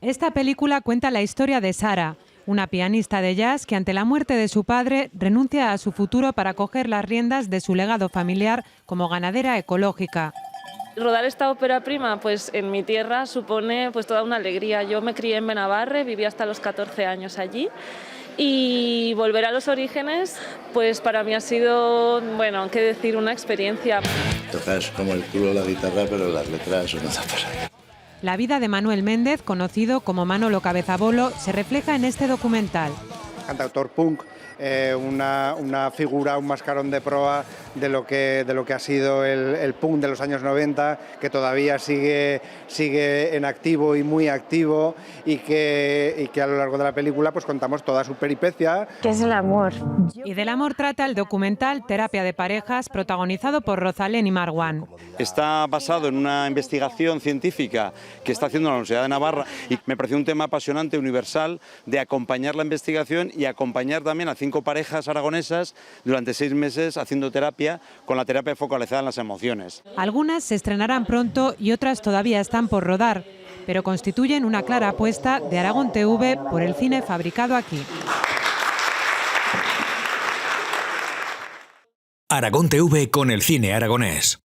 Esta película cuenta la historia de Sara, una pianista de jazz que ante la muerte de su padre renuncia a su futuro para coger las riendas de su legado familiar como ganadera ecológica. Rodar esta ópera prima, pues en mi tierra supone pues toda una alegría. Yo me crié en Benabarre, viví hasta los 14 años allí y volver a los orígenes, pues para mí ha sido, bueno, qué decir, una experiencia. Tocas como el culo la guitarra, pero las letras son otra cosa. La vida de Manuel Méndez, conocido como Manolo Cabezabolo, se refleja en este documental. Cantautor punk, una figura, un mascarón de proa de lo que ha sido el punk de los años 90, que todavía sigue en activo y muy activo, y que a lo largo de la película pues contamos toda su peripecia. ¿Qué es el amor? Y del amor trata el documental Terapia de parejas, protagonizado por Rosalén y Marwan. Está basado en una investigación científica que está haciendo la Universidad de Navarra y me pareció un tema apasionante, universal, de acompañar la investigación y acompañar también a 5 parejas aragonesas durante 6 meses haciendo terapia, con la terapia focalizada en las emociones. Algunas se estrenarán pronto y otras todavía están por rodar, pero constituyen una clara apuesta de Aragón TV por el cine fabricado aquí. Aragón TV con el cine aragonés.